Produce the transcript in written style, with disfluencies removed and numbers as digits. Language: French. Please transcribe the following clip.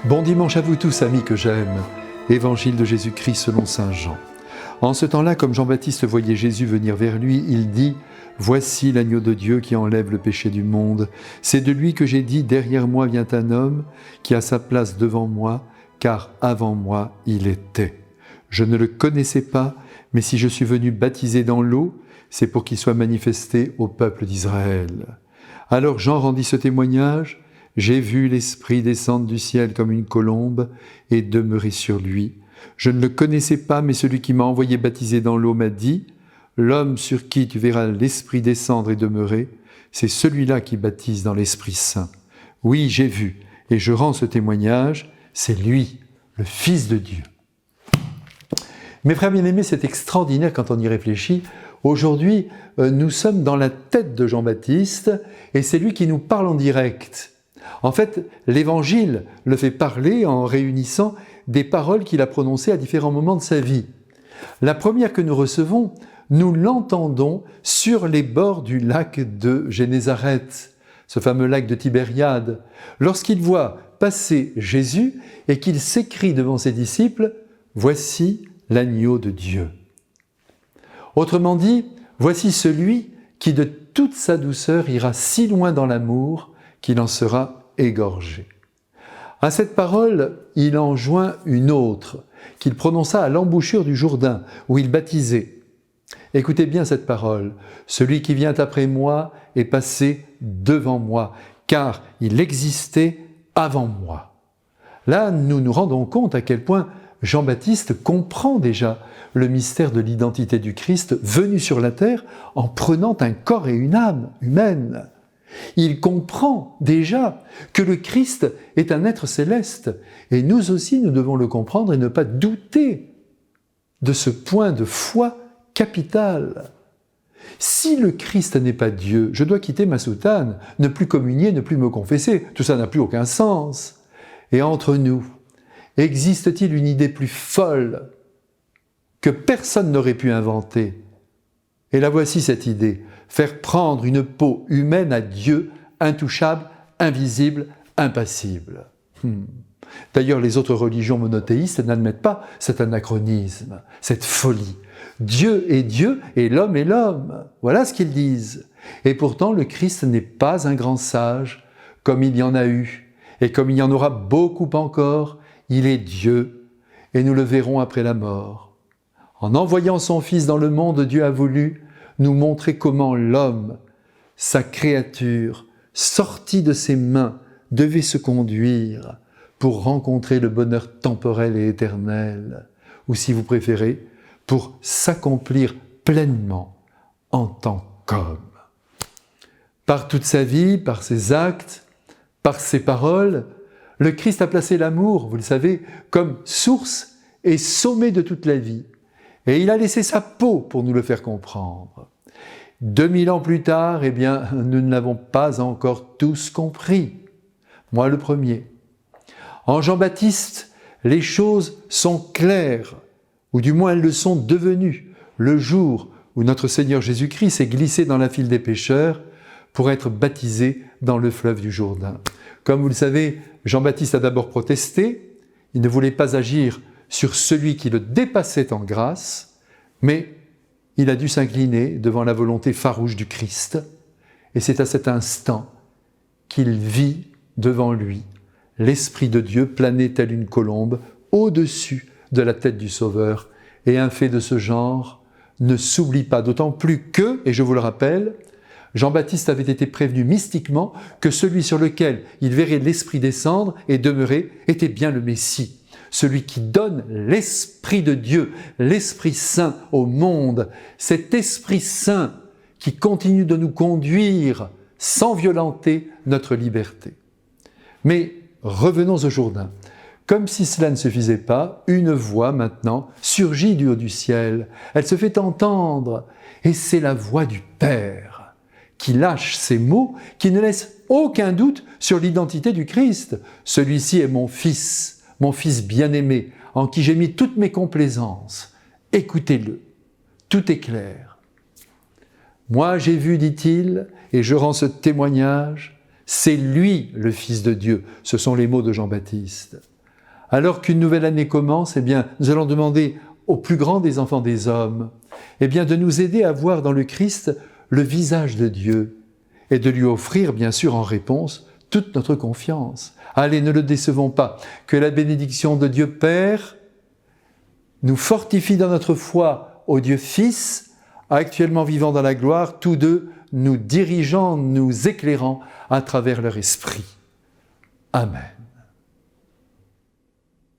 Bon dimanche à vous tous, amis que j'aime. Évangile de Jésus-Christ selon saint Jean. En ce temps-là, comme Jean-Baptiste voyait Jésus venir vers lui, il dit « Voici l'agneau de Dieu qui enlève le péché du monde. C'est de lui que j'ai dit « Derrière moi vient un homme qui a sa place devant moi, car avant moi il était. Je ne le connaissais pas, mais si je suis venu baptiser dans l'eau, c'est pour qu'il soit manifesté au peuple d'Israël. » Alors Jean rendit ce témoignage. J'ai vu l'Esprit descendre du ciel comme une colombe et demeurer sur lui. Je ne le connaissais pas, mais celui qui m'a envoyé baptiser dans l'eau m'a dit « L'homme sur qui tu verras l'Esprit descendre et demeurer, c'est celui-là qui baptise dans l'Esprit Saint. Oui, j'ai vu, et je rends ce témoignage, c'est lui, le Fils de Dieu. » Mes frères bien-aimés, c'est extraordinaire quand on y réfléchit. Aujourd'hui, nous sommes dans la tête de Jean-Baptiste, et c'est lui qui nous parle en direct. En fait, l'Évangile le fait parler en réunissant des paroles qu'il a prononcées à différents moments de sa vie. La première que nous recevons, nous l'entendons sur les bords du lac de Génézareth, ce fameux lac de Tibériade, lorsqu'il voit passer Jésus et qu'il s'écrie devant ses disciples « Voici l'agneau de Dieu ». Autrement dit, voici celui qui de toute sa douceur ira si loin dans l'amour qu'il en sera égorgé. À cette parole, il en joint une autre, qu'il prononça à l'embouchure du Jourdain, où il baptisait. Écoutez bien cette parole. « Celui qui vient après moi est passé devant moi, car il existait avant moi. » Là, nous nous rendons compte à quel point Jean-Baptiste comprend déjà le mystère de l'identité du Christ venu sur la terre en prenant un corps et une âme humaine. Il comprend déjà que le Christ est un être céleste et nous aussi nous devons le comprendre et ne pas douter de ce point de foi capital. Si le Christ n'est pas Dieu, je dois quitter ma soutane, ne plus communier, ne plus me confesser, tout ça n'a plus aucun sens. Et entre nous, existe-t-il une idée plus folle que personne n'aurait pu inventer? Et la voici cette idée. Faire prendre une peau humaine à Dieu, intouchable, invisible, impassible. D'ailleurs, les autres religions monothéistes n'admettent pas cet anachronisme, cette folie. Dieu est Dieu et l'homme est l'homme. Voilà ce qu'ils disent. Et pourtant, le Christ n'est pas un grand sage, comme il y en a eu, et comme il y en aura beaucoup encore. Il est Dieu, et nous le verrons après la mort. En envoyant son Fils dans le monde, Dieu a voulu nous montrer comment l'homme, sa créature, sortie de ses mains, devait se conduire pour rencontrer le bonheur temporel et éternel, ou si vous préférez, pour s'accomplir pleinement en tant qu'homme. Par toute sa vie, par ses actes, par ses paroles, le Christ a placé l'amour, vous le savez, comme source et sommet de toute la vie. Et il a laissé sa peau pour nous le faire comprendre. 2000 ans plus tard, eh bien, nous ne l'avons pas encore tous compris. Moi le premier. En Jean-Baptiste, les choses sont claires, ou du moins elles le sont devenues, le jour où notre Seigneur Jésus-Christ s'est glissé dans la file des pécheurs pour être baptisé dans le fleuve du Jourdain. Comme vous le savez, Jean-Baptiste a d'abord protesté, il ne voulait pas agir sur celui qui le dépassait en grâce, mais il a dû s'incliner devant la volonté farouche du Christ, et c'est à cet instant qu'il vit devant lui l'Esprit de Dieu planer tel une colombe au-dessus de la tête du Sauveur, et un fait de ce genre ne s'oublie pas, d'autant plus que, et je vous le rappelle, Jean-Baptiste avait été prévenu mystiquement que celui sur lequel il verrait l'Esprit descendre et demeurer était bien le Messie. Celui qui donne l'Esprit de Dieu, l'Esprit Saint au monde, cet Esprit Saint qui continue de nous conduire sans violenter notre liberté. Mais revenons au Jourdain. Comme si cela ne suffisait pas, une voix maintenant surgit du haut du ciel. Elle se fait entendre et c'est la voix du Père qui lâche ces mots qui ne laissent aucun doute sur l'identité du Christ. Celui-ci est mon Fils bien-aimé, en qui j'ai mis toutes mes complaisances. Écoutez-le, tout est clair. Moi j'ai vu, dit-il, et je rends ce témoignage, C'est lui le Fils de Dieu. Ce sont les mots de Jean-Baptiste. Alors qu'une nouvelle année commence, eh bien, nous allons demander au plus grand des enfants des hommes, eh bien, de nous aider à voir dans le Christ le visage de Dieu et de lui offrir, bien sûr, en réponse, toute notre confiance. Allez, ne le décevons pas. Que la bénédiction de Dieu Père nous fortifie dans notre foi au Dieu Fils, actuellement vivant dans la gloire, tous deux nous dirigeant, nous éclairant à travers leur esprit. Amen.